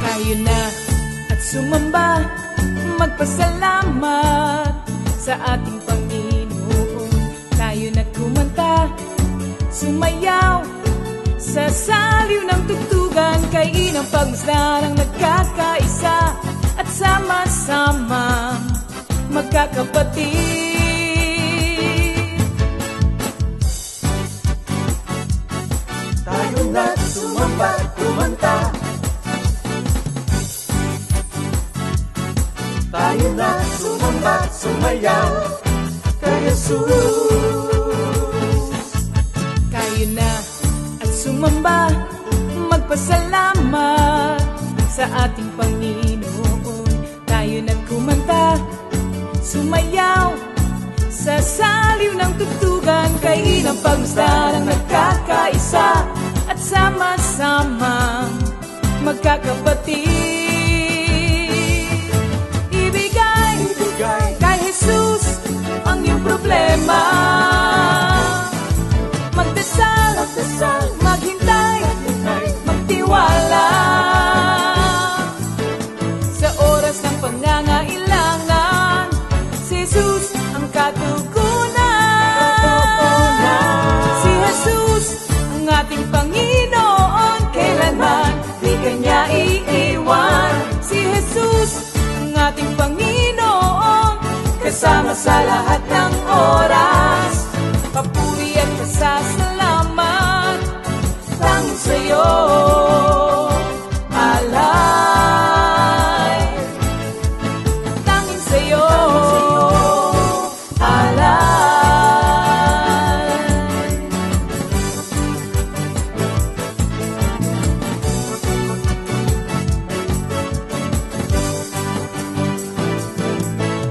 Tayo na at sumamba, magpasalamat sa ating Panginoon. Tayo na kumanta, sumayaw sa saliw ng tugtugan, kay inang pagmasdan ang nagkakaisa at sama-sama magkakapatid. Tayo na sumamba, kumanta. Tayo na sumamba, sumayaw kay Jesus. Tayo na at sumamba, magpasalamat sa ating Panginoon. Tayo na kumanta, sumayaw sa saliw ng tugtugan, kay inang pagmasdan ang nagkakaisa at sama-sama magkakapatid. Kay Jesus ang iyong problema, magdasal, maghintay, magtiwala. Sa oras ng pangangailangan, si Jesus ang katugunan. Si Jesus ang ating Panginoon, kailanman di kanya iiwan. Si Jesus ang ating Panginoon, kasama sa lahat ng oras. Papuri at pasasalamat tanging sa'yo, alay. Tanging sa'yo, alay.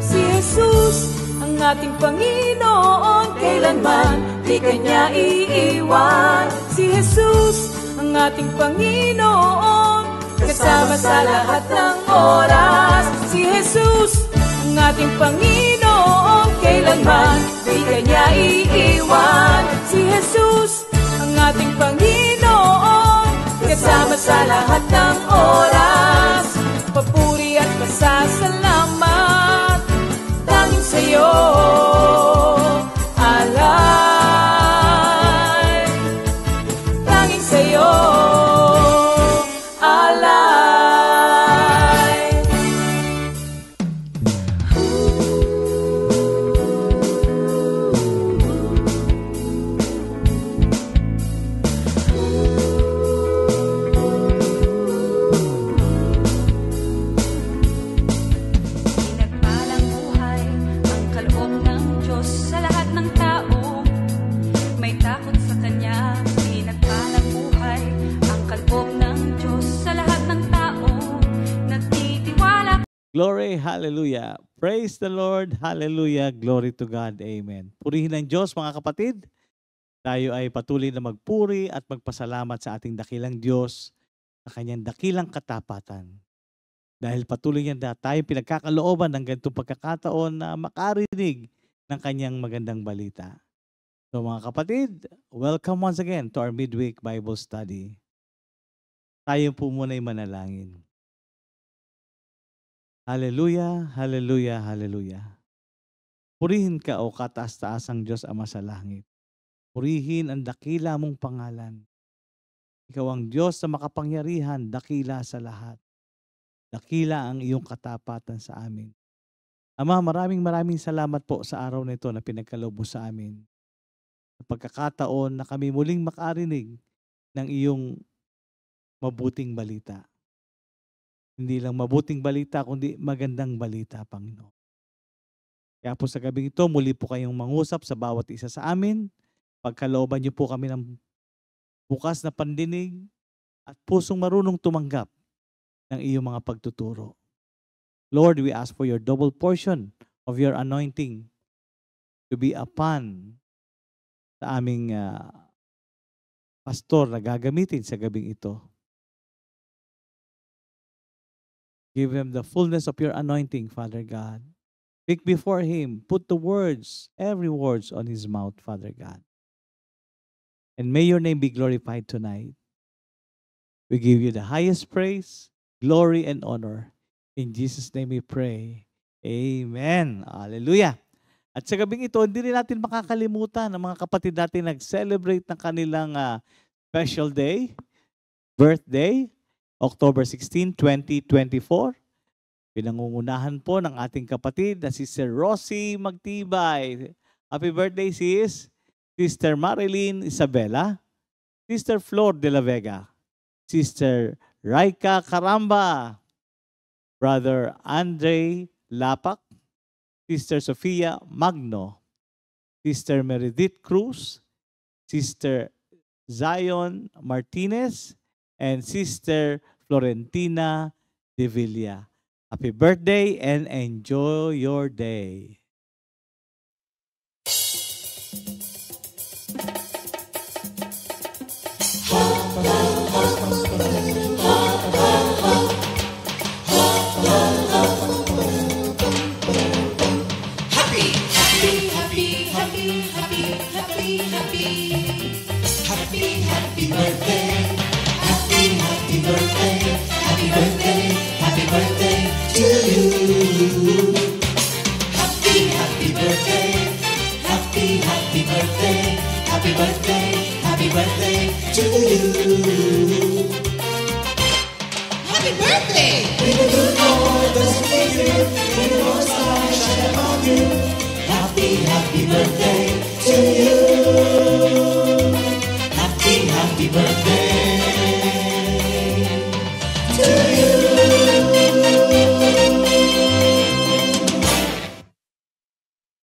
Si Jesus ang ating Panginoon, kailanman di kanya iiwan. Si Jesus ang ating Panginoon, kasama sa lahat ng oras. Si Jesus ang ating Panginoon, kailanman di kanya iiwan. Si Jesus ang ating Panginoon, kasama sa lahat ng oras. Papuri at pasasalamat tanging sa'yo, alay. Tanging sa'yo, alay. Pinagpalang buhay ang kaloob ng Diyos sa lahat ng tao. May takot sa Kanya. Pinagpalang buhay ang kaloob ng Diyos sa lahat ng tao. Nagtitiwala. Glory, hallelujah. Praise the Lord, hallelujah. Glory to God, amen. Purihin ang Diyos, mga kapatid. Tayo ay patuloy na magpuri at magpasalamat sa ating dakilang Diyos, sa kanyang dakilang katapatan. Dahil patuloy niya na tayo pinagkakalooban ng ganitong pagkakataon na makarinig ng kanyang magandang balita. So mga kapatid, welcome once again to our midweek Bible study. Tayo po muna ay manalangin. Hallelujah, hallelujah, hallelujah. Purihin ka o kataas-taasang Diyos Ama sa langit. Purihin ang dakila mong pangalan. Ikaw ang Diyos na makapangyarihan, dakila sa lahat. Dakila ang iyong katapatan sa amin. Ama, maraming salamat po sa araw na ito na pinagkaloob mo sa amin. Sa pagkakataon na kami muling makarinig ng iyong mabuting balita. Hindi lang mabuting balita, kundi magandang balita, Panginoon. Kaya po sa gabing ito, muli po kayong mangusap sa bawat isa sa amin. Pagkalooban niyo po kami ng bukas na pandinig at pusong marunong tumanggap ng iyong mga pagtuturo. Lord, we ask for your double portion of your anointing to be upon sa aming pastor na gagamitin sa gabing ito. Give him the fullness of your anointing, Father God. Speak before him. Put the words, every words on his mouth, Father God. And may your name be glorified tonight. We give you the highest praise, glory, and honor. In Jesus' name we pray. Amen. Hallelujah. At sa gabing ito, hindi rin natin makakalimutan ng mga kapatid natin nag-celebrate ng kanilang special day, birthday, October 16, 2024. Pinangungunahan po ng ating kapatid na si Sir Rosie Magtibay. Happy birthday, sis. Sister Marilyn Isabela, Sister Flor de la Vega, Sister Raika Caramba, Brother Andre Lapak, Sister Sofia Magno, Sister Meredith Cruz, Sister Zion Martinez, and Sister Florentina de Villa. Happy birthday and enjoy your day.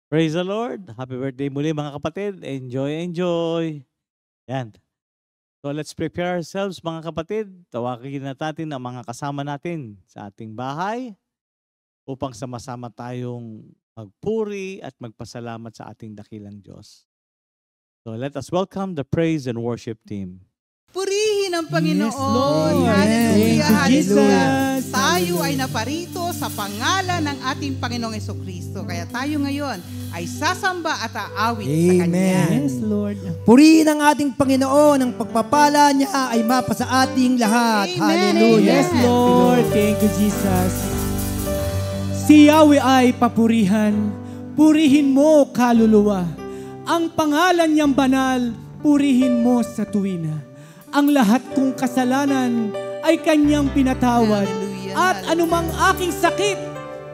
Praise the Lord. Happy birthday muli mga kapatid. Enjoy, enjoy. Yan. So let's prepare ourselves mga kapatid. Tawagin natin ang mga kasama natin sa ating bahay upang sama-sama tayong magpuri at magpasalamat sa ating dakilang Diyos. So let us welcome the praise and worship team. Purihin ang Panginoon. Yes, Lord. Hallelujah, Thank you, hallelujah. Jesus. Tayo ay naparito sa pangalan ng ating Panginoong Jesucristo. Kaya tayo ngayon ay sasamba at aawit sa Kanya. Yes, Lord. Purihin ang ating Panginoon. Ang pagpapala niya ay mapa sa ating lahat. Amen. Hallelujah. Yes, Lord. Thank you, Jesus. Si Yahweh ay papurihan. Purihin mo, kaluluwa. Ang pangalan niyang banal, purihin mo sa tuwina. Ang lahat kong kasalanan ay kanyang pinatawad. Hallelujah. At anumang aking sakit,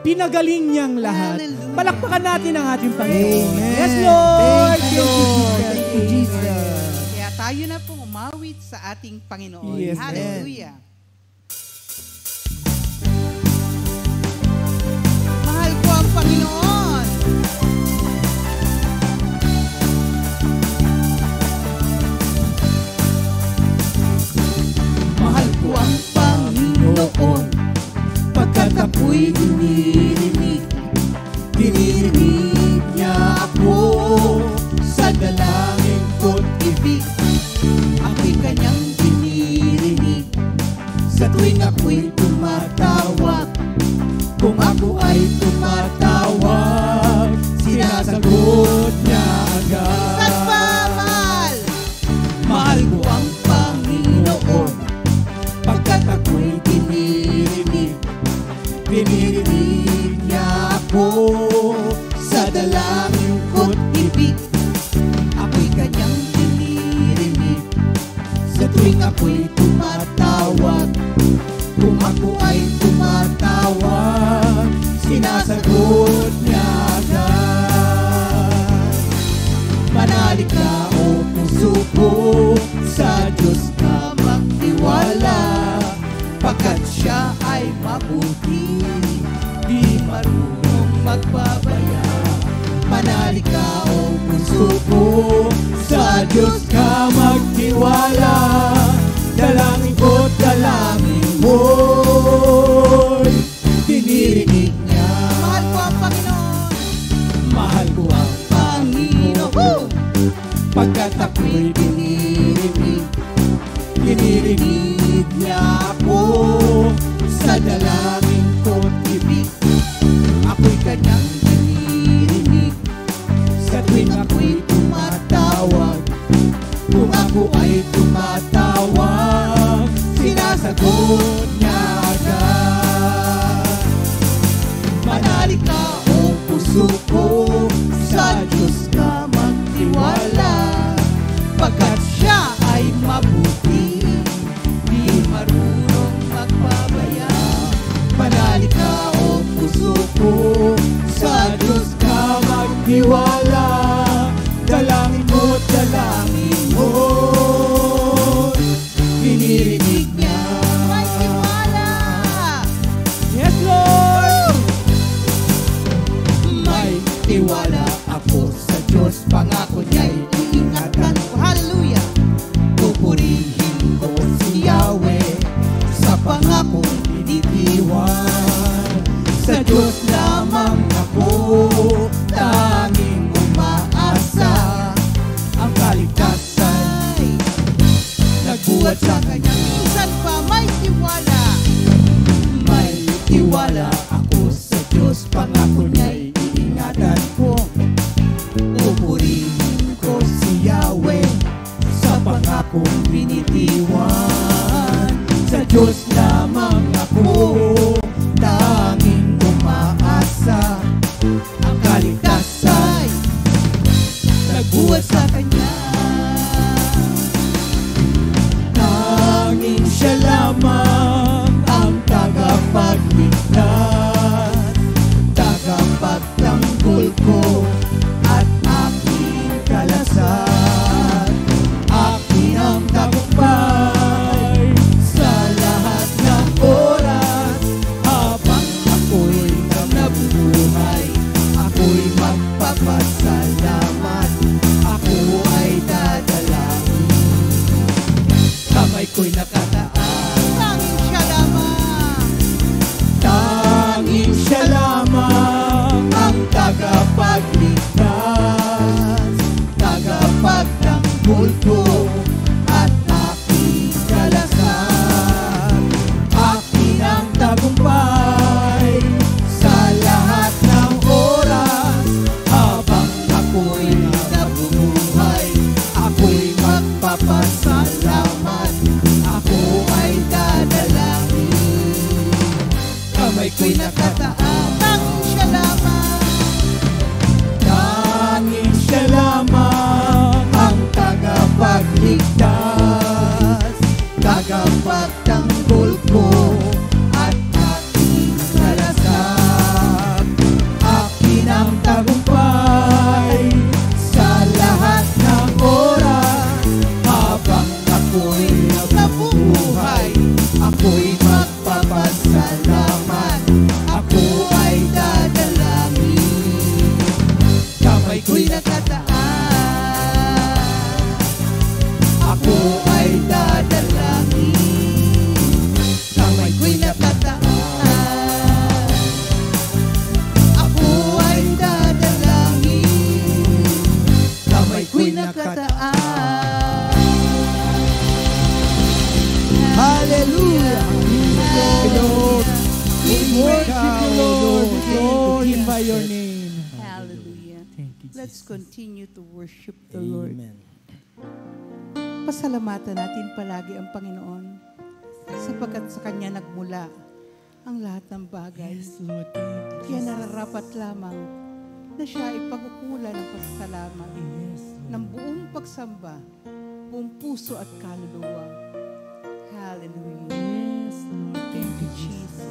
pinagaling niyang lahat. Hallelujah. Palakpakan natin ang ating Panginoon. Amen. Yes, Lord. Thank you, Lord. Thank you, Jesus. Kaya tayo na pong umawit sa ating Panginoon. Yes, Hallelujah. Mahal ko ang Panginoon. Mahal ko ang Panginoon, pagkat ako'y dinirinig. Dinirinig niya ako sa dalangin ko't ibig. Ako'y kanyang dinirinig sa tuwing ako'y tumatawag. Kung ako ay tumatawag, sinasagot niya agad. Saan pa, mahal? Mahal ko ang Panginoon, pagkat ako'y dinirinig. Dinirinig niya ako sa dalangin ko't ibig. Ako'y kanyang dinirinig sa tuwing ako'y tumatawag. Kung ako ay tumatawag, sinasagot niya agad. Manalig ka o puso ko, sa Diyos ka magtiwala. Pagkat siya ay mabuti, di marunong magbabaya. Manalig ka o puso ko, sa Diyos ka magtiwala. Dalangin ko't dalangin mo'y dinirinig niya. Mahal ko ang Panginoon. Mahal ko ang Panginoon. ako sa Diyos, pangako niya'y iingatan. Hallelujah! Pupurihin ko si Yahweh sa pangakong binitiwan. Sa Diyos lamang ako tanging umaasa. Ang kaligtasan nagbuhat sa Kanya. Minsan pa may tiwala. May tiwala ako sa Diyos, pangako niya'y iingatan ko. Pupurihin ko si Yahweh sa pangakong binitiwan. Sa Diyos lamang ako tanging umaasa. Ang kaligtasan nagbuhat sa Kanya. Tanging siya lamang ang tagapagligtas, tagapagtanggol ko at aking kalasag. Akin ang tagumpay sa lahat ng oras. Habang ako'y nabubuhay, ako'y magpapasalamat, ako ay dadalangin. Kamay ko'y nakataas, Tanging siya lamang. tanging siya lamang ang tagapagligtas, tagapagtanggol ko at aking kalasag. Akin ang tagumpay sa lahat ng oras. Habang ako'y nabubuhay, ako'y magpapasalamat, ako ay dadalangin. Kamay ko'y nakataas, Tanging siya lamang. tanging siya lamang ang tagapagligtas, tagapagtanggol ko at aking kalasag. Akin ang tagumpay sa lahat ng oras. Habang ako'y nabubuhay, ako'y magpapasalamat, ako ay dadalangin. Kamay ko'y nakataas, ako ay dadalangin. Kamay ko'y nakataas, ako ay dadalangin. Kamay ko'y nakataas. Hallelujah! Lord, we worship you, Lord. We glorify your name. Hallelujah. Thank you, Let's Jesus. continue to worship the Lord. Amen. Pasalamatan natin palagi ang Panginoon sapagkat sa Kanya nagmula ang lahat ng bagay. Yes, Lord. Thank you, Kaya nararapat lamang na siya ay pag-ukulan ng pasasalamat Yes, ng buong pagsamba, buong puso at kaluluwa. Hallelujah. Yes, Lord. Thank you, Jesus.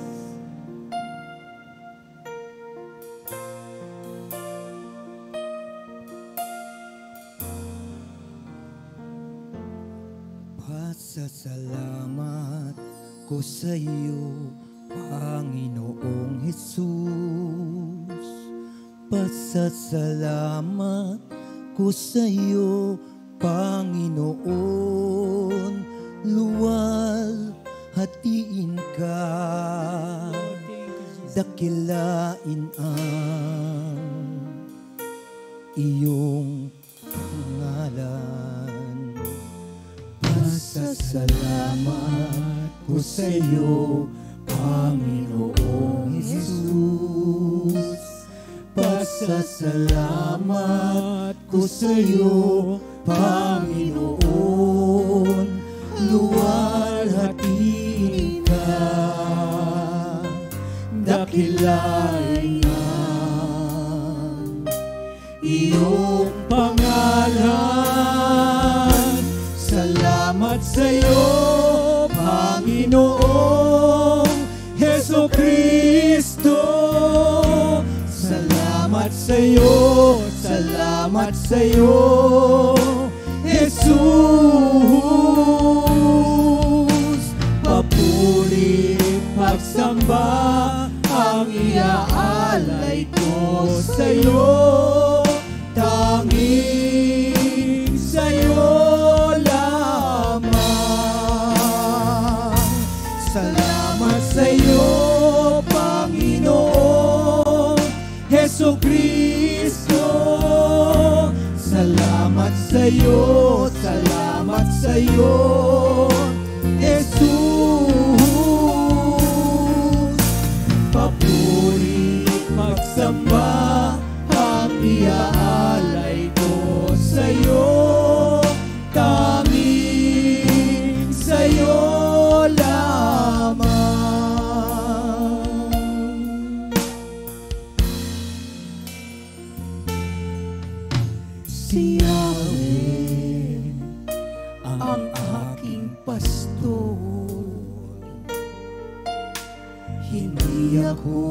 Pasasalamat ko sa iyo, Panginoong Jesus. Pasasalamat ko sa iyo, Panginoon. Luwal hatiin ka, dakilain ang iyong pangalan. Pasasalamat ko sa iyo, Panginoong Jesus. Pasasalamat ko sa iyo, Panginoon. Luwalhatiin ka, dakilain ang iyong pangalan. Salamat sa iyo, Panginoong Jesucristo. Salamat sa iyo, salamat sa iyo, Jesus. Papuri, pagsamba ang iaalay ko sa iyo. Jesucristo. Salamat sa'yo, salamat sa'yo, Jesus. Papuri, magsamba, ang iaalay ko sa'yo. Tanging sa'yo lamang. Si Yahweh ang aking pastor, hindi ako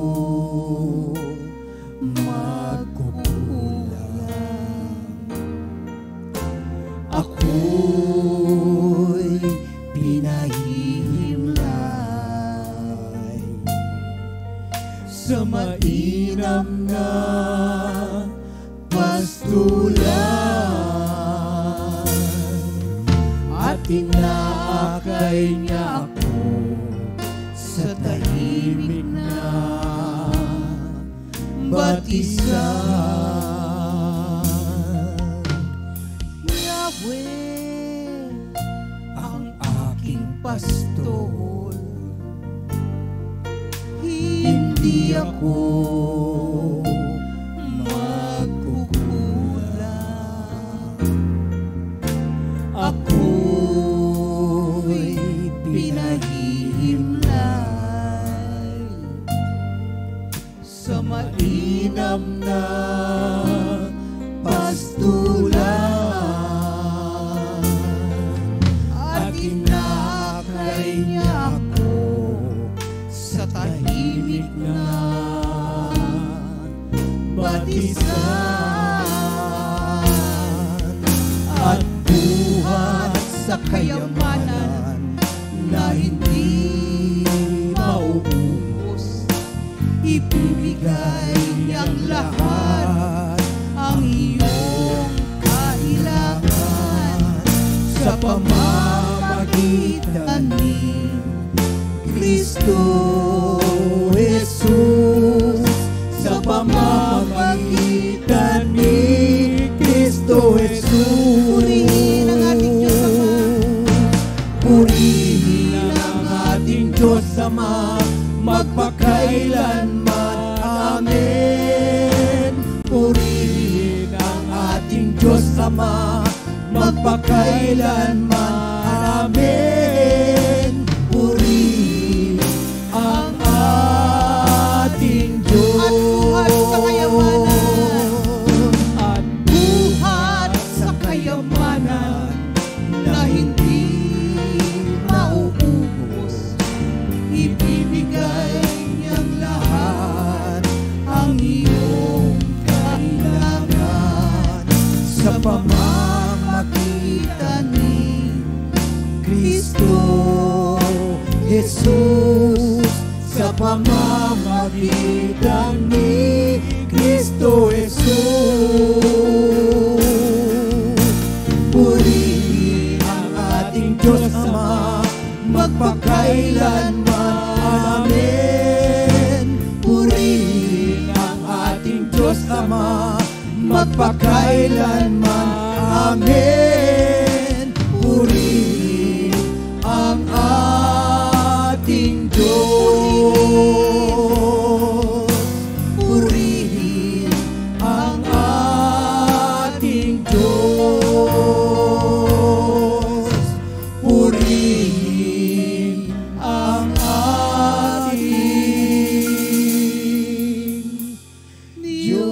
magkukulang. Ako'y pinahihimlay sa mainam na pastulan, at inaakay niya ako sa tahimik na batisan. Yahweh ang aking pastor, hindi ako ako'y pinahihimlay sa mainam na pastulan, at inakay niya ako sa tahimik na batisan, at buhat sa kayamanan na hindi mauubos. Ibibigay niyang lahat ang iyong kailangan sa pamamagitan ni Kristo Jesus. Sa pamamagitan ni Kristo Jesus. Purihin ang ating Diyos Ama, magpakailanman. Amen. Purihin ang ating Diyos Ama, magpakailanman. Amen. Purihin ang ating Diyos. At buhat sa kayamanan na hindi mauubos. Ibibigay niyang lahat ang iyong kailangan sa pamamagitan ni Kristo Jesus. Sa pamamagitan ni Kristo Jesus. Purihin ang ating Diyos Ama, magpakailanman. Amen. Purihin ang ating Diyos Ama, magpakailanman. Amen. Purihin ang ating Diyos. Purihin ang ating Diyos. Purihin ang ating Diyos.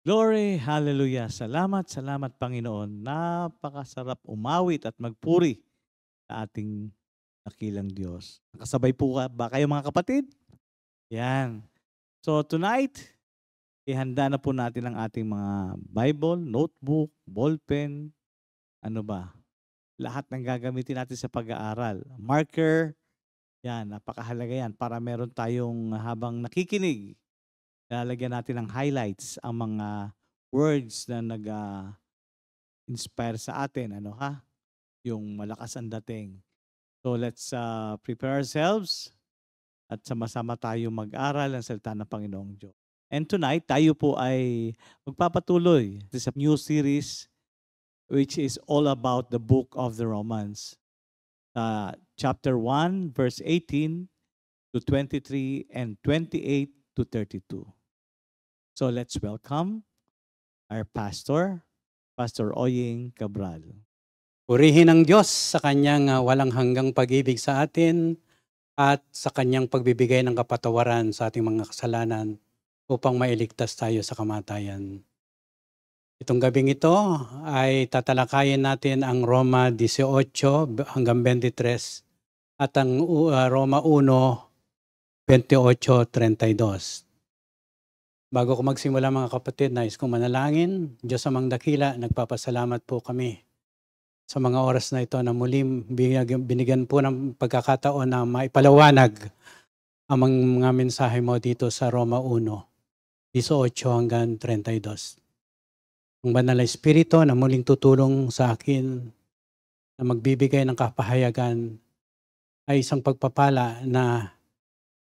Glory, hallelujah. Salamat, salamat Panginoon. Napakasarap umawit at magpuri sa ating dakilang Diyos. Nakasabay po ba kayo mga kapatid? Yan. So tonight, ihanda na po natin ang ating mga Bible, notebook, ballpen, ano ba? Lahat ng gagamitin natin sa pag-aaral. Marker, yan, napakahalaga yan para meron tayong habang nakikinig. Lalagyan natin ng highlights ang mga words na nag-inspire sa atin. Ano ha? Yung malakas ang dating. So let's prepare ourselves at sama-sama tayo mag-aral ang salita ng Panginoong Diyos. And tonight, tayo po ay magpapatuloy sa new series which is all about the book of the Romans. Chapter 1, verse 18 to 23 and 28 to 32. So let's welcome our pastor, Pastor Oying Cabral. Purihin ang Diyos sa kanyang walang hanggang pag-ibig sa atin at sa kanyang pagbibigay ng kapatawaran sa ating mga kasalanan upang mailigtas tayo sa kamatayan. Itong gabing ito ay tatalakayin natin ang Roma 18 hanggang 23 at ang Roma 1, 28-32. Bago ko magsimula mga kapatid, nais kong manalangin. Diyos amang dakila, nagpapasalamat po kami sa mga oras na ito na muling binigyan po ng pagkakataon na maipalawanag ang mga mensahe mo dito sa Roma 1, 18 hanggang 32. Ang banal na Espiritu na muling tutulong sa akin na magbibigay ng kapahayagan ay isang pagpapala na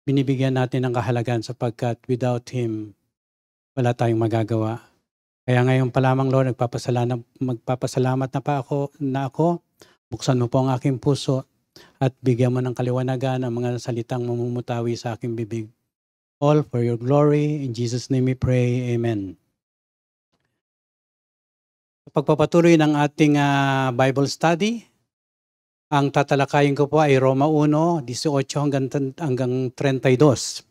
binibigyan natin ng kahalagan sapagkat without Him, wala tayong magagawa. Kaya ngayon pa lamang, Lord, magpapasalamat na ako. Buksan mo po ang aking puso at bigyan mo ng kaliwanagan ang mga salitang mamumutawi sa aking bibig. All for your glory. In Jesus' name we pray. Amen. Pagpapatuloy ng ating Bible study, ang tatalakayin ko po ay Roma 1, 18 hanggang 32.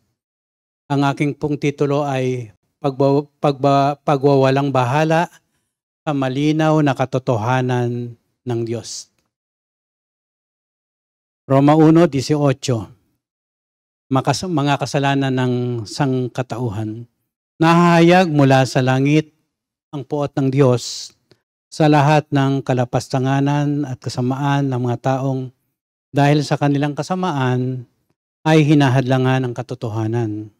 Ang aking pong titulo ay Pagwawalang bahala sa malinaw na katotohanan ng Diyos. Roma 1, 18. Mga kasalanan ng sangkatauhan. Nahahayag mula sa langit ang puot ng Diyos sa lahat ng kalapastanganan at kasamaan ng mga taong dahil sa kanilang kasamaan ay hinahadlangan ng katotohanan.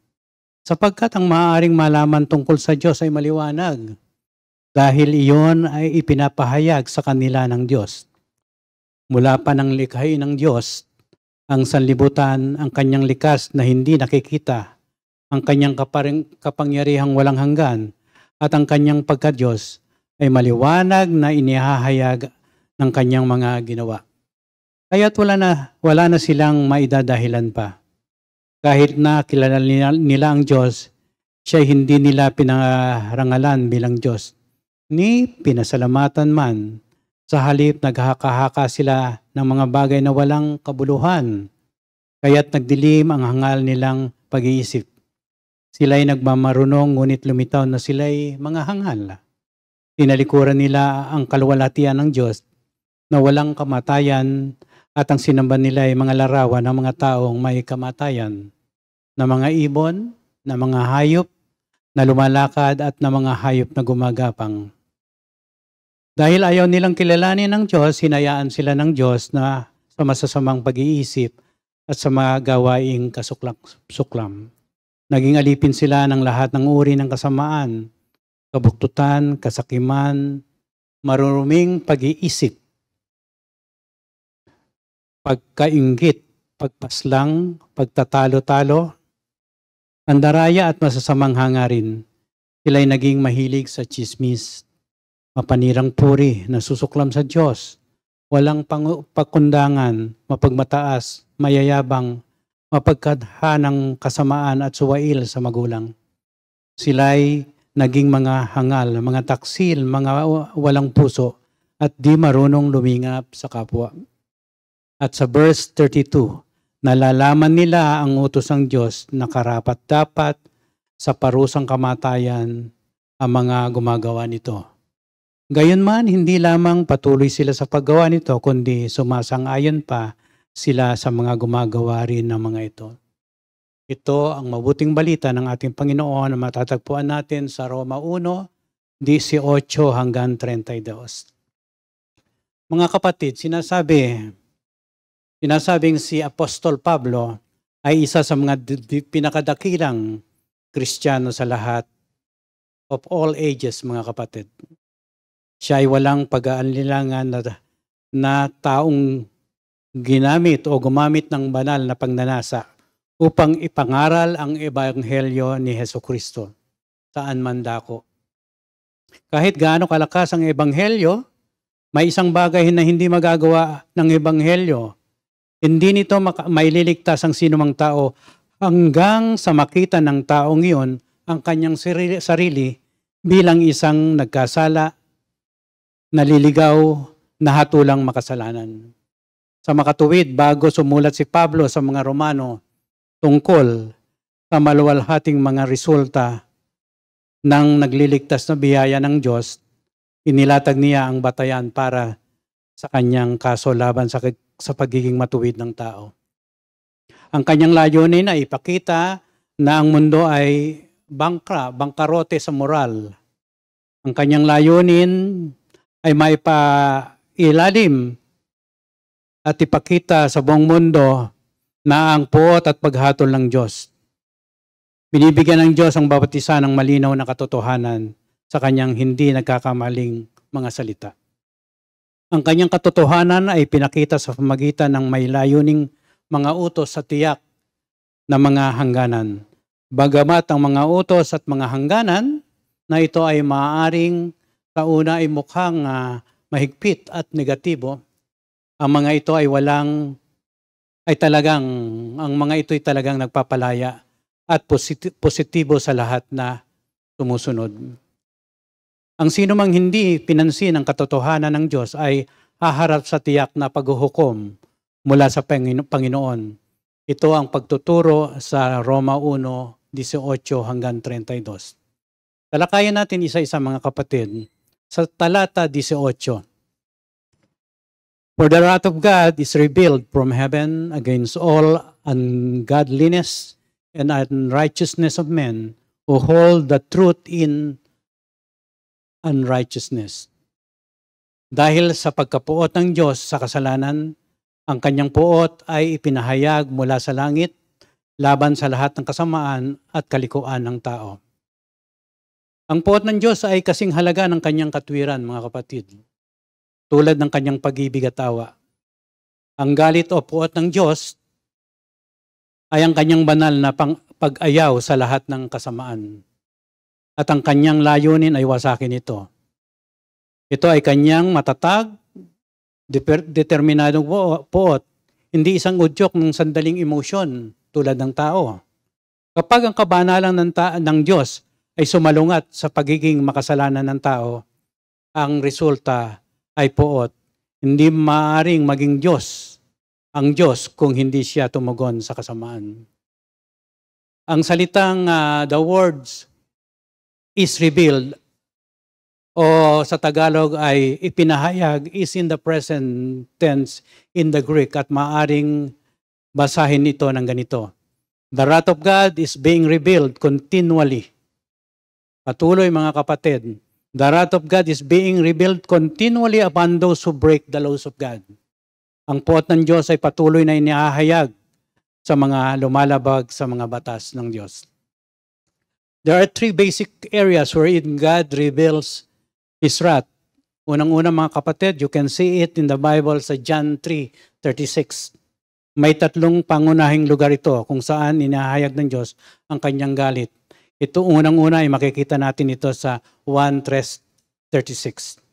Sapagkat ang maaaring malaman tungkol sa Diyos ay maliwanag dahil iyon ay ipinapahayag sa kanila ng Diyos. Mula pa ng likhain ng Diyos, ang sanlibutan, ang kanyang likas na hindi nakikita, ang kanyang kapangyarihang walang hanggan, at ang kanyang pagka-Diyos ay maliwanag na inihahayag ng kanyang mga ginawa. Kaya't wala na silang maidadahilan pa. Kahit na kilala nila ang Diyos, siya hindi nila pinarangalan bilang Diyos, ni pinasalamatan man. Sa halip naghahaka-haka sila ng mga bagay na walang kabuluhan, kaya't nagdilim ang hangal nilang pag-iisip. Sila'y nagmamarunong ngunit lumitaw na sila'y mga hangal. Tinalikuran nila ang kaluwalhatian ng Diyos na walang kamatayan at ang sinamba nila ay mga larawan ng mga taong may kamatayan, na mga ibon, na mga hayop na lumalakad at na mga hayop na gumagapang. Dahil ayaw nilang kilalanin ng Diyos, hinayaan sila ng Diyos na sa masasamang pag-iisip at sa mga gawaing kasuklam. Naging alipin sila ng lahat ng uri ng kasamaan, kabuktutan, kasakiman, maruruming pag-iisip, pagkainggit, pagpaslang, pagtatalo-talo, andaraya at masasamang hangarin. Sila'y naging mahilig sa tsismis, mapanirang puri, nasusuklam sa Diyos, walang pagkundangan, mapagmataas, mayayabang, mapagkadhanang kasamaan at suwail sa magulang. Sila'y naging mga hangal, mga taksil, mga walang puso, at di marunong lumingap sa kapwa. At sa verse 32, nalalaman nila ang utos ng Diyos na karapat-dapat sa parusang kamatayan ang mga gumagawa nito. Gayunman, hindi lamang patuloy sila sa paggawa nito, kundi sumasang-ayon pa sila sa mga gumagawa rin ng mga ito. Ito ang mabuting balita ng ating Panginoon na matatagpuan natin sa Roma 1:18 hanggang 32. Mga kapatid, sinasabing si Apostol Pablo ay isa sa mga pinakadakilang Kristiyano sa lahat of all ages, mga kapatid. Siya ay walang pag-aalinlangan na taong ginamit o gumamit ng banal na pagnanasa upang ipangaral ang ebanghelyo ni Hesukristo saan man dako. Kahit gaano kalakas ang ebanghelyo, may isang bagay na hindi magagawa ng ebanghelyo. Hindi nito maililigtas ang sinumang tao hanggang sa makita ng taong iyon ang kanyang sarili bilang isang nagkasala, naliligaw, nahatulang makasalanan. Sa makatuwid, bago sumulat si Pablo sa mga Romano tungkol sa maluwalhating mga resulta ng nagliligtas na biyaya ng Diyos, inilatag niya ang batayan para sa kanyang kaso laban sa pagiging matuwid ng tao. Ang kanyang layunin ay ipakita na ang mundo ay bangkarote sa moral. Ang kanyang layunin ay maipailalim at ipakita sa buong mundo na ang puot at paghatol ng Diyos. Binibigyan ng Diyos ang bawat isa ng malinaw na katotohanan sa kanyang hindi nagkakamaling mga salita. Ang kanyang katotohanan ay pinakita sa pamagitan ng may layuning mga utos sa tiyak na mga hangganan. Bagamat ang mga utos at mga hangganan na ito ay maaaring sa una ay mukhang mahigpit at negatibo, ang mga ito ay ang mga ito ay talagang nagpapalaya at positibo sa lahat na sumusunod. Ang sino mang hindi pinansin ang katotohanan ng Diyos ay haharap sa tiyak na paghuhukom mula sa Panginoon. Ito ang pagtuturo sa Roma 1:18 hanggang 32. Talakayan natin isa-isa, mga kapatid. Sa talata 18. For the wrath of God is revealed from heaven against all ungodliness and unrighteousness of men who hold the truth in unrighteousness. Dahil sa pagkapuot ng Diyos sa kasalanan, ang kanyang puot ay ipinahayag mula sa langit laban sa lahat ng kasamaan at kalikuan ng tao. Ang puot ng Diyos ay kasing halaga ng kanyang katwiran, mga kapatid, tulad ng kanyang pag-ibig at awa. Ang galit o puot ng Diyos ay ang kanyang banal na pag-ayaw sa lahat ng kasamaan. At ang kanyang layunin ay wasakin ito. Ito ay kanyang matatag, determinadong puot, hindi isang udyok ng sandaling emosyon tulad ng tao. Kapag ang kabanalan ng Diyos ay sumalungat sa pagiging makasalanan ng tao, ang resulta ay puot. Hindi maaaring maging Diyos ang Diyos kung hindi siya tumugon sa kasamaan. Ang salitang the words is revealed o sa Tagalog ay ipinahayag is in the present tense in the Greek at maaaring basahin ito ng ganito. The wrath of God is being revealed continually. Patuloy, mga kapatid. The wrath of God is being revealed continually upon those who break the laws of God. Ang puot ng Diyos ay patuloy na inihahayag sa mga lumalabag sa mga batas ng Diyos. There are three basic areas wherein God reveals His wrath. Unang-una, mga kapatid, you can see it in the Bible sa John 3:36. May tatlong pangunahing lugar ito kung saan inihahayag ng Diyos ang kanyang galit. Ito unang-una ay makikita natin ito sa 1:36.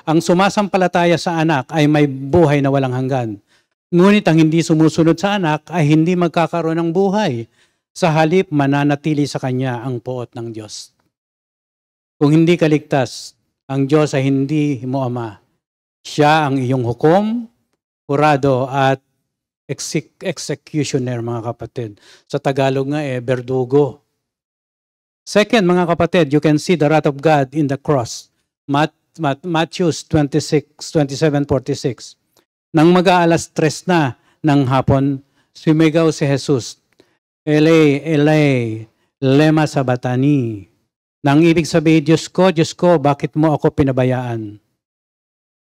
Ang sumasampalataya sa anak ay may buhay na walang hanggan. Ngunit ang hindi sumusunod sa anak ay hindi magkakaroon ng buhay. Sa halip, mananatili sa kanya ang puot ng Diyos. Kung hindi ka ligtas, ang Diyos ay hindi mo ama. Siya ang iyong hukom, kurado at executioner, mga kapatid. Sa Tagalog nga verdugo. Second, mga kapatid, you can see the wrath of God in the cross. Matthew 27:46. Nang mag-aalas 3 na ng hapon, sumigaw si Jesus, Eloi, Eloi, lema sabatani. Nang ibig sabihin, Diyos ko, bakit mo ako pinabayaan?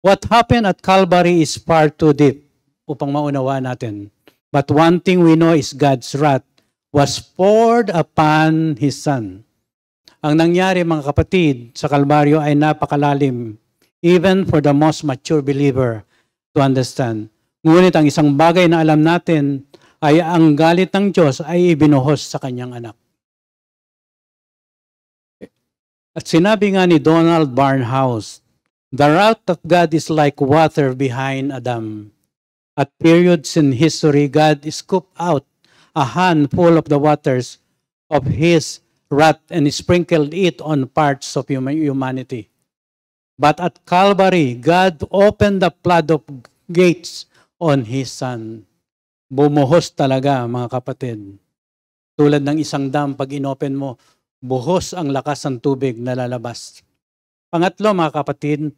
What happened at Calvary is far too deep upang maunawaan natin. But one thing we know is God's wrath was poured upon His Son. Ang nangyari, mga kapatid, sa Kalbaryo ay napakalalim, even for the most mature believer to understand. Ngunit ang isang bagay na alam natin ay ang galit ng Diyos ay ibinuhos sa kanyang anak. At sinabi nga ni Donald Barnhouse, the wrath of God is like water behind a dam. At periods in history, God scooped out a handful of the waters of His wrath and sprinkled it on parts of humanity. But at Calvary, God opened the flood of gates on His Son. Bumuhos talaga, mga kapatid. Tulad ng isang dam, pag inopen mo, buhos ang lakas ng tubig na lalabas. Pangatlo, mga kapatid,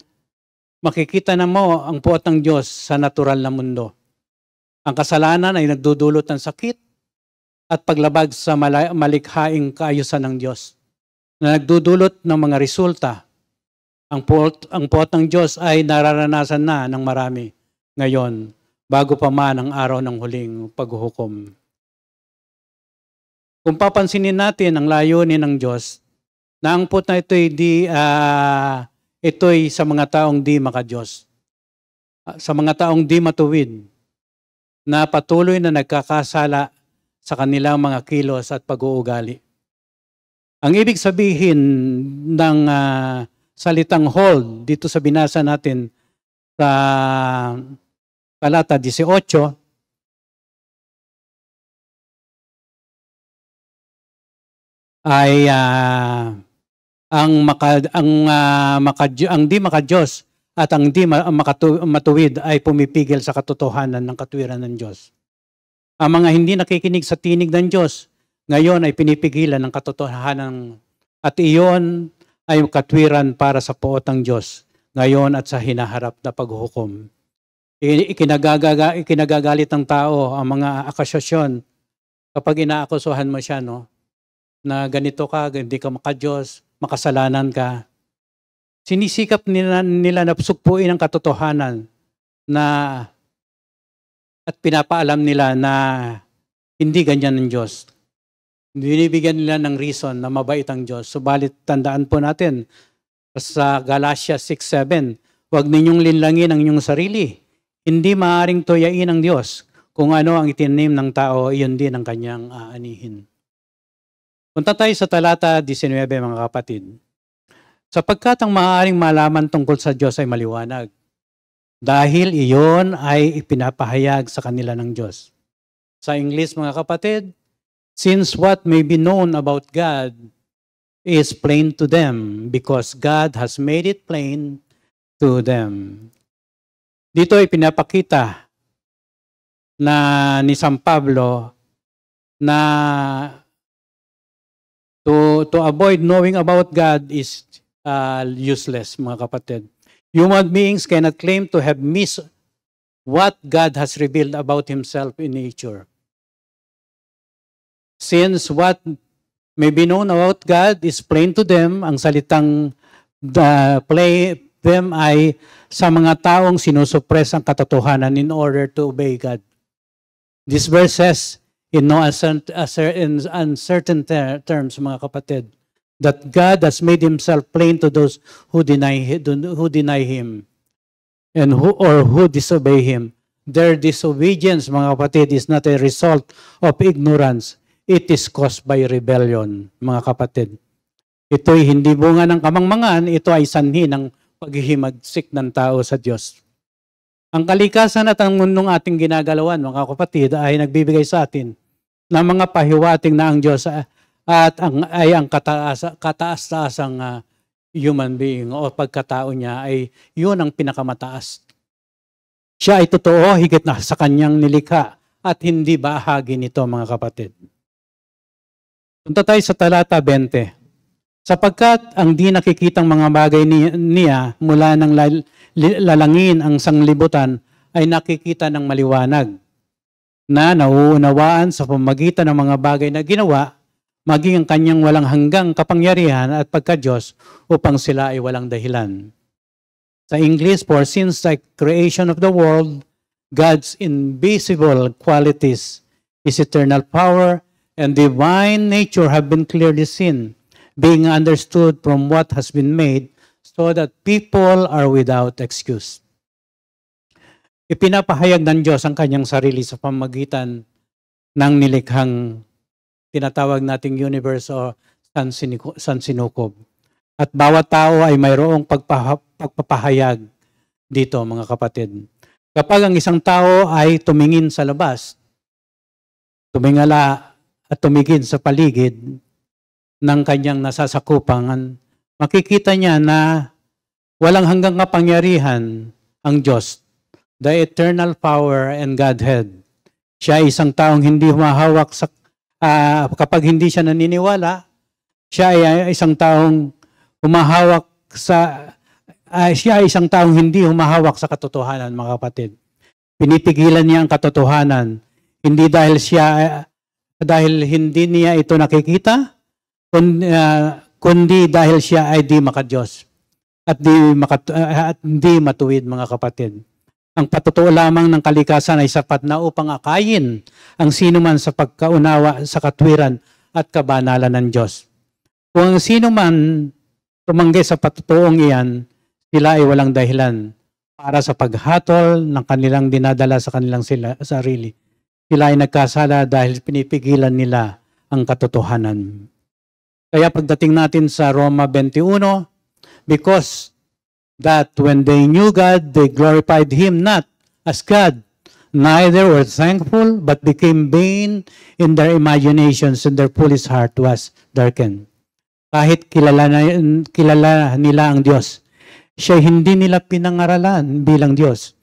makikita na mo ang puot ng Diyos sa natural na mundo. Ang kasalanan ay nagdudulot ng sakit at paglabag sa malikhaing kaayusan ng Diyos na nagdudulot ng mga resulta. Ang puot ng Diyos ay nararanasan na ng marami ngayon bago pa man ang araw ng huling paghuhukom. Kung papansinin natin ang layunin ng Diyos, na ang puot na ito'y sa mga taong di makadiyos, sa mga taong di matuwid, na patuloy na nagkakasala sa kanilang mga kilos at pag-uugali. Ang ibig sabihin ng salitang hold dito sa binasa natin sa talata 18, ay ang di makadiyos at ang di matuwid ay pumipigil sa katotohanan ng katwiran ng Diyos. Ang mga hindi nakikinig sa tinig ng Diyos, ngayon ay pinipigilan ng katotohanan at iyon ay katwiran para sa puot ng Diyos ngayon at sa hinaharap na paghuhukom. Ikinagagalit ng tao ang mga akusasyon kapag inaakusuhan mo siya, no? Na ganito ka, hindi ka makadiyos, makasalanan ka. Sinisikap nila na sugpuin ang katotohanan na at pinapaalam nila na hindi ganyan ng Diyos. Binibigyan nila ng reason na mabait ang Diyos. Subalit tandaan po natin sa Galatia 6:7, huwag ninyong linlangin ang inyong sarili. Hindi maaaring tuyain ng Diyos. Kung ano ang itinim ng tao, iyon din ang kanyang aanihin. Punta tayo sa talata 19, mga kapatid. Sapagkat ang maaaring malaman tungkol sa Diyos ay maliwanag. Dahil iyon ay ipinapahayag sa kanila ng Diyos. Sa English, mga kapatid, since what may be known about God is plain to them because God has made it plain to them. Dito ay pinapakita na ni San Pablo na to avoid knowing about God is useless, mga kapatid. Human beings cannot claim to have missed what God has revealed about Himself in nature. Since what may be known about God is plain to them, ang salitang them ay sa mga taong sinusuppress ang katotohanan in order to obey God. This verse says, in no uncertain terms, mga kapatid, that God has made Himself plain to those who deny Him and who disobey Him. Their disobedience, mga kapatid, is not a result of ignorance. It is caused by rebellion, mga kapatid. Ito'y hindi bunga ng kamangmangan, ito ay sanhi ng paghihimagsik ng tao sa Diyos. Ang kalikasan at ang mundong ating ginagalawan, mga kapatid, ay nagbibigay sa atin ng mga pahiwating na ang Diyos at ang kataas-taasang human being o pagkatao niya ay yun ang pinakamataas. Siya ay totoo higit na sa kanyang nilikha at hindi bahagi nito, mga kapatid. Punta tayo sa talata 20. Sapagkat ang di nakikitang mga bagay niya mula ng lalangin ang sanglibutan ay nakikita ng maliwanag na nauunawaan sa pamagitan ng mga bagay na ginawa, maging ang kanyang walang hanggang kapangyarihan at pagka-Diyos upang sila ay walang dahilan. Sa English, for since the creation of the world, God's invisible qualities, His eternal power, and divine nature have been clearly seen, being understood from what has been made, so that people are without excuse. Ipinapahayag ng Diyos ang kanyang sarili sa pamagitan ng nilikhang tinatawag nating universe o sansinukob. At bawat tao ay mayroong pagpapahayag dito, mga kapatid. Kapag ang isang tao ay tumingin sa labas, tumingala at tumigid sa paligid ng kanyang nasasakupan, makikita niya na walang hanggang kapangyarihan ang Diyos, the eternal power and Godhead. Siya ay isang taong hindi humahawak sa kapag hindi siya naniniwala, siya ay isang taong humahawak sa siya ay isang taong hindi humahawak sa katotohanan, mga kapatid. Pinipigilan niya ang katotohanan, hindi dahil hindi niya ito nakikita, kundi dahil siya ay di makadiyos at di matuwid, mga kapatid. Ang patutuo lamang ng kalikasan ay sapat na upang akayin ang sino man sa pagkaunawa sa katwiran at kabanalan ng Diyos. Kung ang sino man tumanggi sa patutuong iyan, sila ay walang dahilan para sa paghatol ng kanilang dinadala sa kanilang sarili. Sila ay nagkasala dahil pinipigilan nila ang katotohanan. Kaya pagdating natin sa Roma 21, because that when they knew God, they glorified Him not as God, neither were thankful, but became vain in their imaginations, and their foolish heart was darkened. Kahit kilala nila ang Diyos, siya hindi nila pinangaralan bilang Diyos,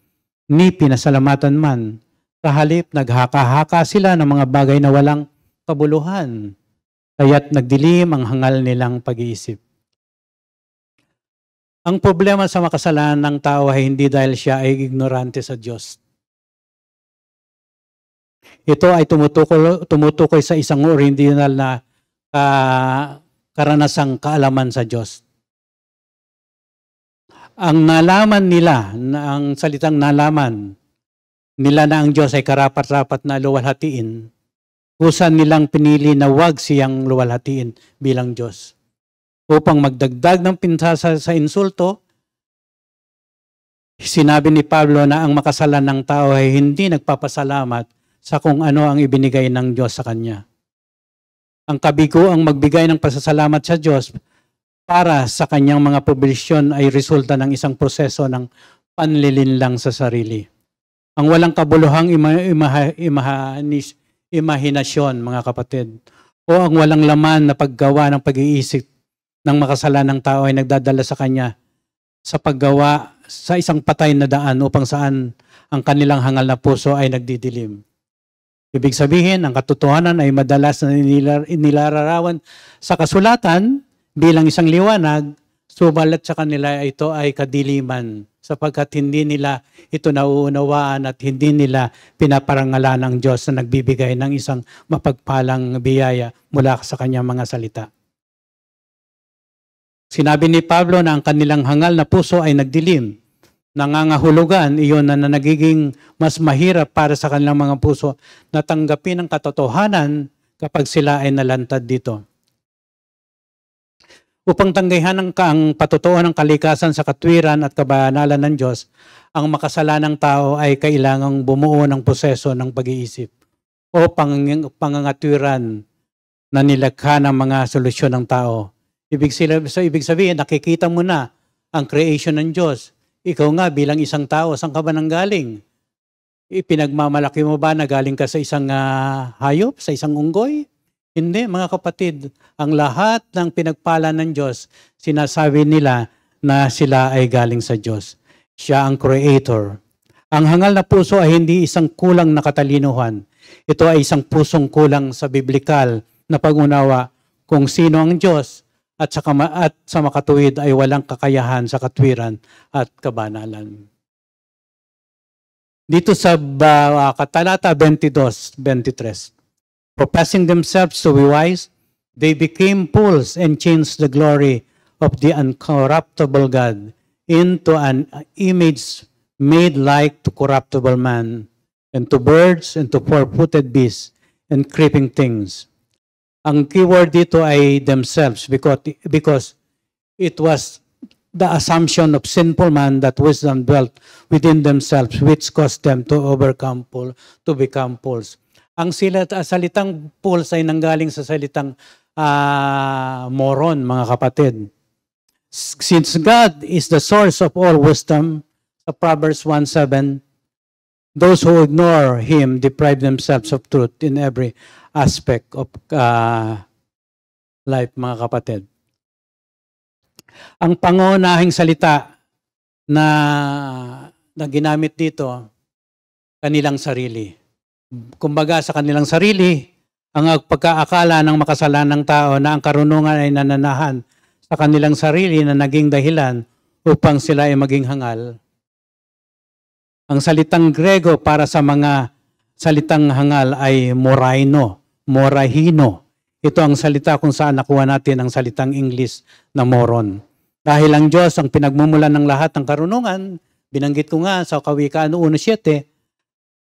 ni pinasalamatan man. Sa halip, naghaka-haka sila ng mga bagay na walang kabuluhan, kaya't nagdilim ang hangal nilang pag-iisip. Ang problema sa makasalanan ng tao ay hindi dahil siya ay ignorante sa Diyos. Ito ay tumutukoy sa isang original na karanasang kaalaman sa Diyos. Ang nalaman nila, ang salitang nalaman nila na ang Diyos ay karapat-rapat na luwalhatiin, kusa nilang pinili na wag siyang luwalhatiin bilang Diyos. Upang magdagdag ng pinsala sa insulto, sinabi ni Pablo na ang makasalan ng tao ay hindi nagpapasalamat sa kung ano ang ibinigay ng Diyos sa kanya. Ang kabigo ang magbigay ng pasasalamat sa Diyos para sa kanyang mga provisyon ay resulta ng isang proseso ng panlilinlang sa sarili. Ang walang kabuluhang imahinasyon, mga kapatid, o ang walang laman na paggawa ng pag-iisip ng makasalanang tao ay nagdadala sa kanya sa paggawa sa isang patay na daan upang saan ang kanilang hangal na puso ay nagdidilim. Ibig sabihin, ang katotohanan ay madalas na nilalarawan sa kasulatan bilang isang liwanag, subalit sa kanila ito ay kadiliman sapagkat hindi nila ito nauunawaan at hindi nila pinaparangalan ng Diyos na nagbibigay ng isang mapagpalang biyaya mula sa kanyang mga salita. Sinabi ni Pablo na ang kanilang hangal na puso ay nagdilim. Nangangahulugan iyon na nagiging mas mahirap para sa kanilang mga puso na tanggapin ang katotohanan kapag sila ay nalantad dito. Upang tanggihan ang patutuan ng kalikasan sa katwiran at kabanalan ng Diyos, ang makasalanang tao ay kailangang bumuo ng proseso ng pag-iisip o pangangatwiran na nilikha ng mga solusyon ng tao. Ibig sabihin, nakikita mo na ang creation ng Diyos. Ikaw nga bilang isang tao, saan ka ba nanggaling? Ipinagmamalaki mo ba na galing ka sa isang hayop, sa isang unggoy? Hindi, mga kapatid. Ang lahat ng pinagpala ng Diyos, sinasabi nila na sila ay galing sa Diyos. Siya ang creator. Ang hangal na puso ay hindi isang kulang na katalinuhan. Ito ay isang pusong kulang sa biblikal na pag-unawa kung sino ang Diyos at sa makatuwid ay walang kakayahan sa katwiran at kabanalan. Dito sa talata 22-23, professing themselves to be wise, they became fools and changed the glory of the uncorruptible God into an image made like to corruptible man, and to birds, and to four-footed beasts, and creeping things. Ang keyword dito ay themselves because it was the assumption of sinful man that wisdom dwelt within themselves, which caused them to become fools. Ang salitang fools ay nanggaling sa salitang moron, mga kapatid. Since God is the source of all wisdom, sa Proverbs 1:7, those who ignore Him deprive themselves of truth in every aspect of life, mga kapatid. Ang pangunahing salita na ginamit dito, kanilang sarili. Kumbaga sa kanilang sarili, ang pagkaakala ng makasalanang tao na ang karunungan ay nananahan sa kanilang sarili na naging dahilan upang sila ay maging hangal. Ang salitang Grego para sa mga salitang hangal ay morahino. Ito ang salita kung saan nakuha natin ang salitang English na moron. Dahil ang Diyos ang pinagmumulan ng lahat ng karunungan, binanggit ko nga sa Kawikaan 1:7,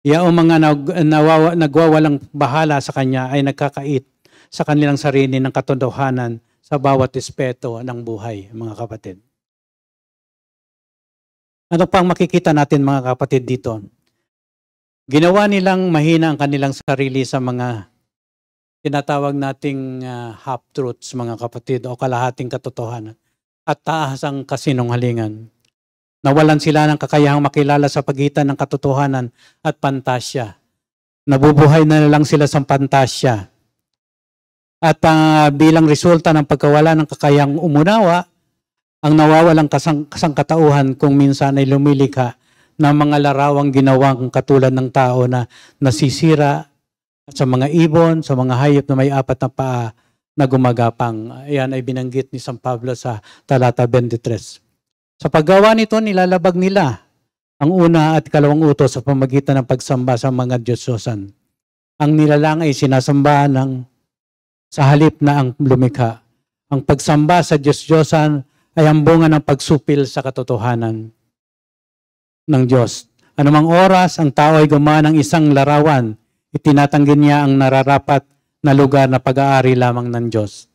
yaong mga nagwawalang bahala sa Kanya ay nagkakait sa kanilang sarili ng katotohanan sa bawat aspeto ng buhay, mga kapatid. Ano pang makikita natin, mga kapatid, dito? Ginawa nilang mahina ang kanilang sarili sa mga tinatawag nating half-truths, mga kapatid, o kalahating katotohanan, at taas ang kasinungalingan. Nawalan sila ng kakayahang makilala sa pagitan ng katotohanan at pantasya. Nabubuhay na lang sila sa pantasya. At bilang resulta ng pagkawala ng kakayahang umunawa, ang nawawalang kasangkatauhan kung minsan ay lumilikha ng mga larawang ginawang katulad ng tao na nasisira sa mga ibon, sa mga hayop na may apat na paa na gumagapang. Ayan ay binanggit ni San Pablo sa talata 23. Sa paggawa nito, nilalabag nila ang una at ikalawang utos sa pamagitan ng pagsamba sa mga Diyososan. Ang nilalang ay sinasambahan sa halip na ang lumikha. Ang pagsamba sa Diyos-Diyosan ay hambungan ng pagsupil sa katotohanan ng Diyos. Anumang oras ang tao ay gumawa ng isang larawan, itinatanggi niya ang nararapat na lugar na pag-aari lamang ng Diyos.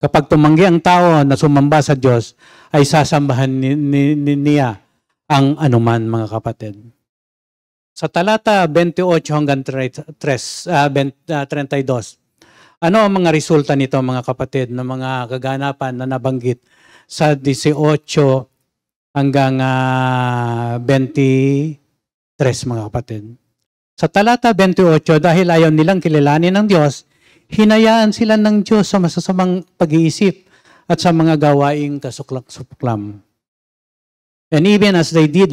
Kapag tumanggi ang tao na sumamba sa Diyos, ay sasambahan niya ang anuman, mga kapatid. Sa talata 28 hanggang 32, ano ang mga resulta nito, mga kapatid, ng mga kaganapan na nabanggit sa 18 hanggang 23, mga kapatid? Sa talata 28, dahil ayaw nilang kilalanin ng Diyos, hinayaan sila ng Diyos sa masasamang pag-iisip at sa mga gawaing kasuklam. And even as they did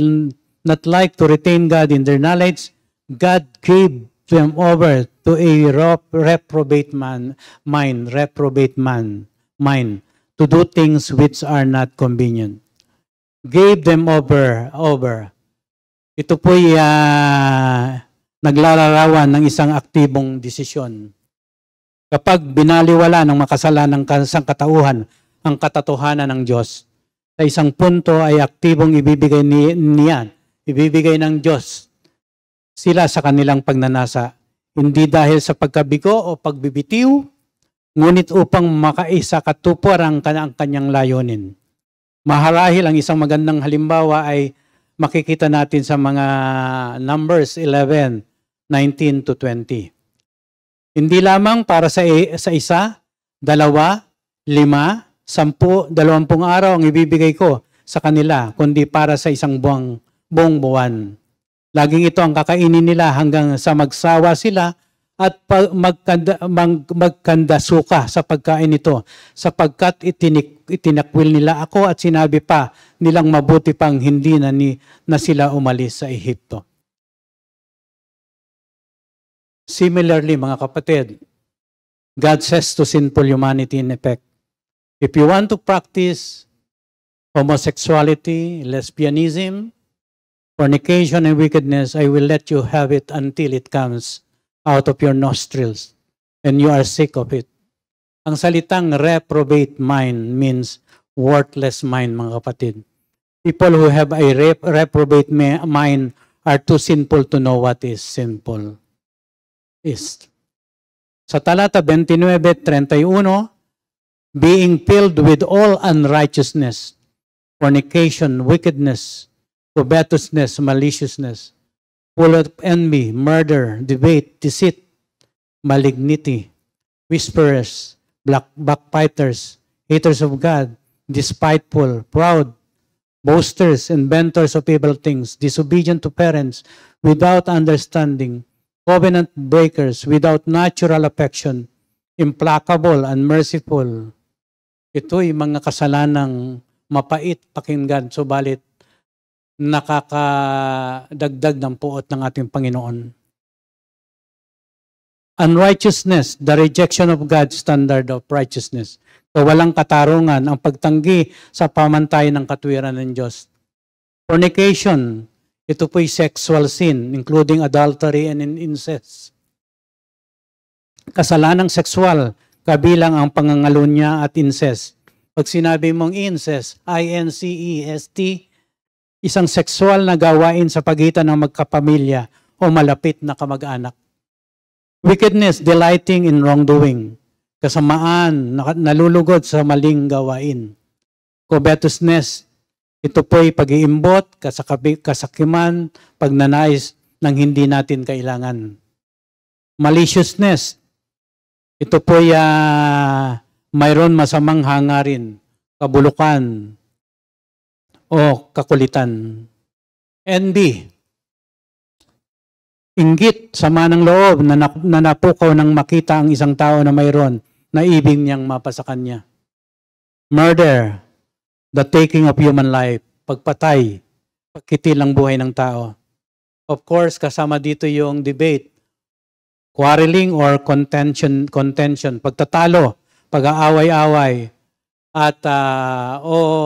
not like to retain God in their knowledge, God gave them over to a reprobate mind to do things which are not convenient. Gave them over. Ito po'y naglalarawan ng isang aktibong desisyon. Kapag binaliwala ng makasalanang sangkatauhan ang katotohanan ng Diyos, sa isang punto ay aktibong ibibigay ng Diyos sila sa kanilang pagnanasa, hindi dahil sa pagkabigo o pagbibitiw, ngunit upang makaisa katuparan ang kanyang layunin. Maharahil ang isang magandang halimbawa ay makikita natin sa mga Numbers 11, 19 to 20. Hindi lamang para sa isa, 2, 5, 10, 20 araw ang ibibigay ko sa kanila, kundi para sa isang buong buwan. Laging ito ang kakainin nila hanggang sa magsawa sila at magkandasuka sa pagkain ito, sapagkat itinakwil nila ako at sinabi pa nilang mabuti pang hindi na sila umalis sa Ehipto. Similarly, mga kapatid, God says to sinful humanity in effect, If you want to practice homosexuality, lesbianism, fornication, and wickedness, I will let you have it until it comes out of your nostrils and you are sick of it. Ang salitang reprobate mind means worthless mind, mga kapatid. People who have a reprobate mind are too sinful to know what is sinful is. Sa talata 29:31, being filled with all unrighteousness, fornication, wickedness, covetousness, maliciousness, full of envy, murder, debate, deceit, malignity, whisperers, backbiters, haters of God, despiteful, proud, boasters, inventors of evil things, disobedient to parents, without understanding, covenant breakers, without natural affection, implacable, unmerciful. Ito'y mga kasalanang mapait pakinggan, subalit nakakadagdag ng puot ng ating Panginoon. Unrighteousness, the rejection of God's standard of righteousness. Walang katarungan, ang pagtanggi sa pamantayan ng katwiran ng Diyos. Fornication, ito po'y sexual sin, including adultery and incest. Kasalanang sexual, kabilang ang pangangalunya at incest. Pag sinabi mong incest, I-N-C-E-S-T, isang sexual na gawain sa pagitan ng magkapamilya o malapit na kamag-anak. Wickedness, delighting in wrongdoing. Kasamaan, nalulugod sa maling gawain. Covetousness, ito po'y pag-iimbot, kasakiman, pagnanais ng hindi natin kailangan. Maliciousness, ito po'y mayroon masamang hangarin, kabulukan, o kakulitan. Envy, inggit, sama ng loob na napukaw nang makita ang isang tao na mayroon na ibig niyang mapasa kanya. Murder, the taking of human life, pagpatay, pagkitil ng buhay ng tao. Of course, kasama dito yung debate, quarreling or contention, pagtatalo, pag-aaway-away, at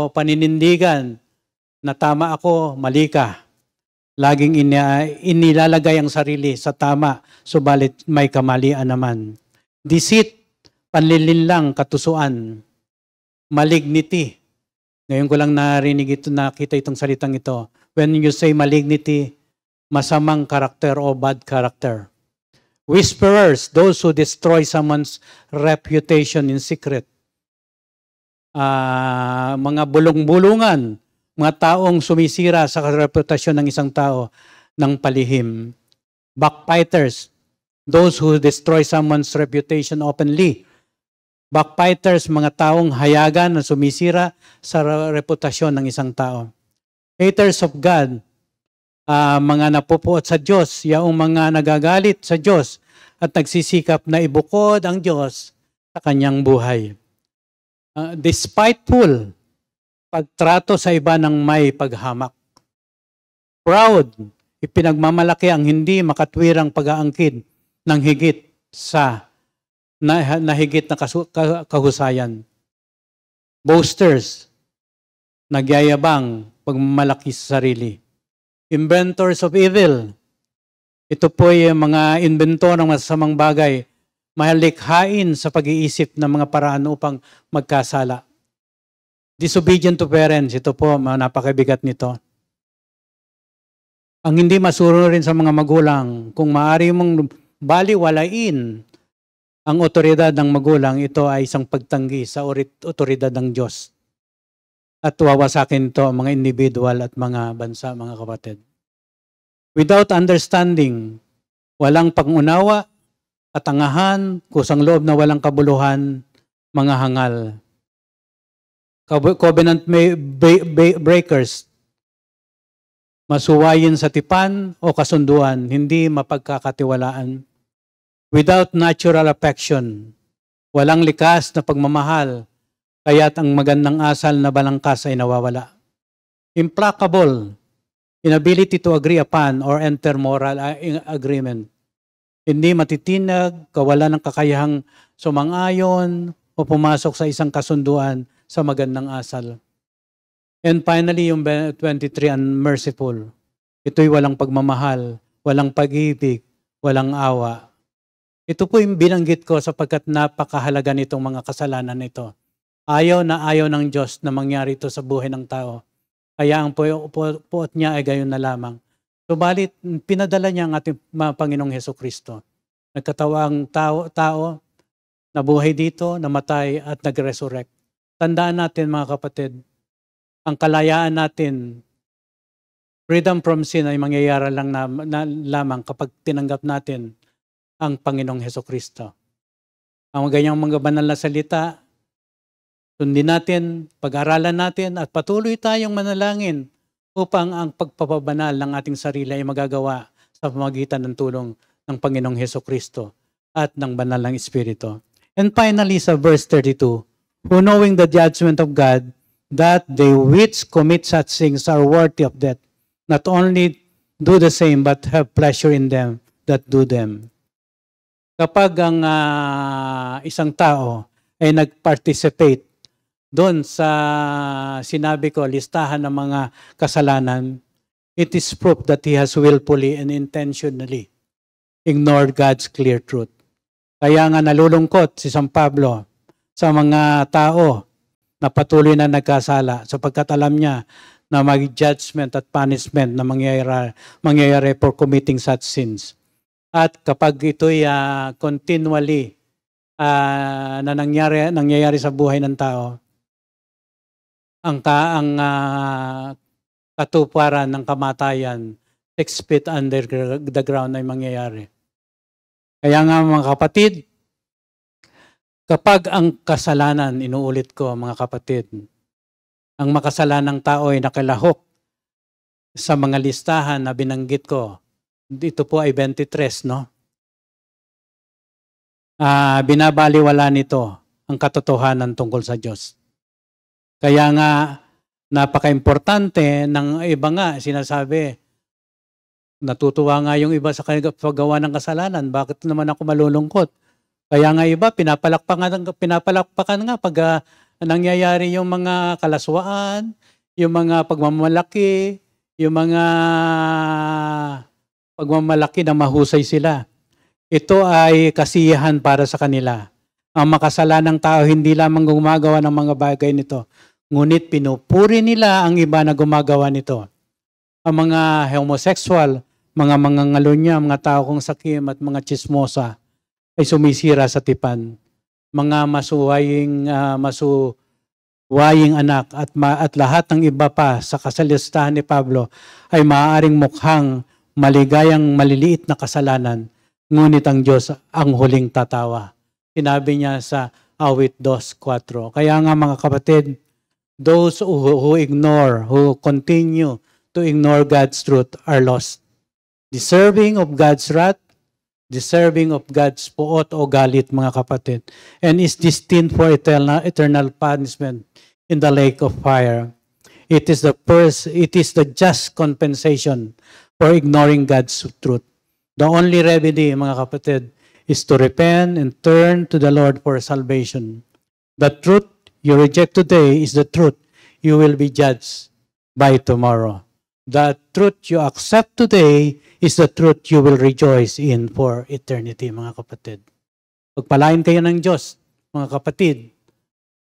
paninindigan na tama ako, mali ka. Laging inilalagay ang sarili sa tama, subalit may kamalian naman. Deceit, panlilinlang, katusuan. Malignity. Ngayon ko lang nakita itong salitang ito. When you say malignity, masamang karakter o bad character. Whisperers, those who destroy someone's reputation in secret. Mga bulong-bulungan, mga taong sumisira sa reputasyon ng isang tao ng palihim. Backbiters, those who destroy someone's reputation openly. Backbiters, mga taong hayagan na sumisira sa reputasyon ng isang tao. Haters of God, mga napupuot sa Diyos, yaong mga nagagalit sa Diyos at nagsisikap na ibukod ang Diyos sa kanyang buhay. Despiteful, pagtrato sa iba ng may paghamak. Proud, ipinagmamalaki ang hindi makatwirang pag-aangkin ng higit na higit na kahusayan. Boasters, nagyayabang, pagmamalaki sa sarili. Inventors of evil, ito po yung mga inventor ng masasamang bagay, malikhain sa pag-iisip ng mga paraan upang magkasala. Disobedient to parents, ito po, napakabigat nito. Ang hindi masunod rin sa mga magulang, kung maaari mong baliwalain ang otoridad ng magulang, ito ay isang pagtanggi sa otoridad ng Diyos. At wawasakin ito ang mga individual at mga bansa, mga kapatid. Without understanding, walang pangunawa, katangahan, kusang loob na walang kabuluhan, mga hangal. Covenant breakers, masuwayin sa tipan o kasunduan, hindi mapagkakatiwalaan. Without natural affection, walang likas na pagmamahal, kaya't ang magandang asal na balangkas ay nawawala. Implacable, inability to agree upon or enter moral agreement. Hindi matitinag, kawalan ng kakayahang sumang-ayon o pumasok sa isang kasunduan sa magandang asal. And finally, yung 23, unmerciful. Ito'y walang pagmamahal, walang pag-ibig, walang awa. Ito po yung binanggit ko sapagkat napakahalaga nitong mga kasalanan nito. Ayaw na ayaw ng Diyos na mangyari ito sa buhay ng tao. Kaya ang puot niya ay gayon na lamang. Subalit, pinadala niya ang ating Panginoong Hesukristo. Nagkatawang tao, nabuhay dito, namatay at nag-resurrect. Tandaan natin mga kapatid, ang kalayaan natin, freedom from sin ay mangyayari lang lamang kapag tinanggap natin ang Panginoong Hesukristo. Ang ganyang mga banal na salita, sundin natin, pag-aralan natin at patuloy tayong manalangin upang ang pagpapabanal ng ating sarili ay magagawa sa pamamagitan ng tulong ng Panginoong Hesukristo at ng banal ng Espiritu. And finally, sa verse 32, who knowing the judgment of God, that they which commit such things are worthy of death, not only do the same, but have pleasure in them that do them. Kapag ang isang tao ay nag-participate doon sa sinabi ko, listahan ng mga kasalanan, it is proof that he has willfully and intentionally ignored God's clear truth. Kaya nga nalulungkot si San Pablo sa mga tao na patuloy na nagkasala sapagkat alam niya na mag-judgment at punishment na mangyayari for committing such sins. At kapag ito'y continually na nangyayari sa buhay ng tao, ang katuparan ng kamatayan, 6 feet under the ground ay mangyayari. Kaya nga mga kapatid, kapag ang kasalanan, inuulit ko mga kapatid, ang makasalanang tao ay nakalahok sa mga listahan na binanggit ko, dito po ay 23, no? Binabaliwala nito ang katotohanan tungkol sa Diyos. Kaya nga, napaka-importante ng iba nga, sinasabi, natutuwa nga yung iba sa paggawa ng kasalanan, bakit naman ako malulungkot? Kaya nga iba, pinapalakpakan nga pag nangyayari yung mga kalaswaan, yung mga pagmamalaki, yung mga pagmamalaki na mahusay sila. Ito ay kasiyahan para sa kanila. Ang makasalanang tao hindi lamang gumagawa ng mga bagay nito, ngunit pinupuri nila ang iba na gumagawa nito. Ang mga homosexual, mga mangangalunya, mga tao kong sakim at mga chismosa ay sumisira sa tipan. Mga masuwaying anak at lahat ng iba pa sa kasalistahan ni Pablo ay maaaring mukhang maligayang maliliit na kasalanan, ngunit ang Diyos ang huling tatawa. Sinabi niya sa Awit 2:4. Kaya nga mga kapatid, those who continue to ignore God's truth are lost. Deserving of God's wrath, deserving of God's puot o galit mga kapatid, and is destined for eternal punishment in the lake of fire. It is the just compensation for ignoring God's truth. The only remedy, mga kapatid, is to repent and turn to the Lord for salvation. The truth you reject today is the truth you will be judged by tomorrow. The truth you accept today is the truth you will rejoice in for eternity, mga kapatid. Pagpalain kayo ng Diyos, mga kapatid,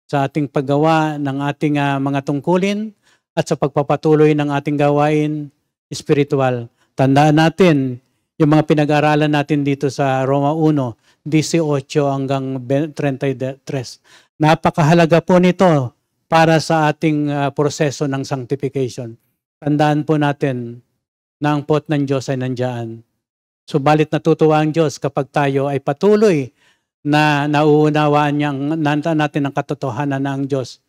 sa ating paggawa ng ating mga tungkulin at sa pagpapatuloy ng ating gawain spiritual. Tandaan natin yung mga pinag-aralan natin dito sa Roma 1:18 hanggang 33. Napakahalaga po nito para sa ating proseso ng sanctification. Tandaan po natin na ang pot ng Diyos ay nandiyan. Subalit natutuwa ang Diyos kapag tayo ay patuloy na nauunawaan natin ang katotohanan na ang Diyos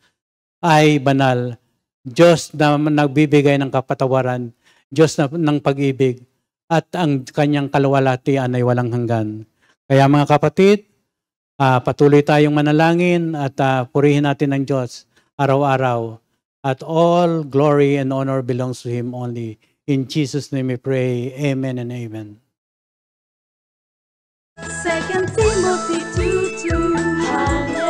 ay banal. Diyos na nagbibigay ng kapatawaran, Diyos ng pag-ibig, at ang kanyang kaluwalhatian ay walang hanggan. Kaya mga kapatid, patuloy tayong manalangin at purihin natin ang Diyos araw-araw. At all glory and honor belongs to Him only. In Jesus' name we pray. Amen and amen. 2 Timothy 2:2.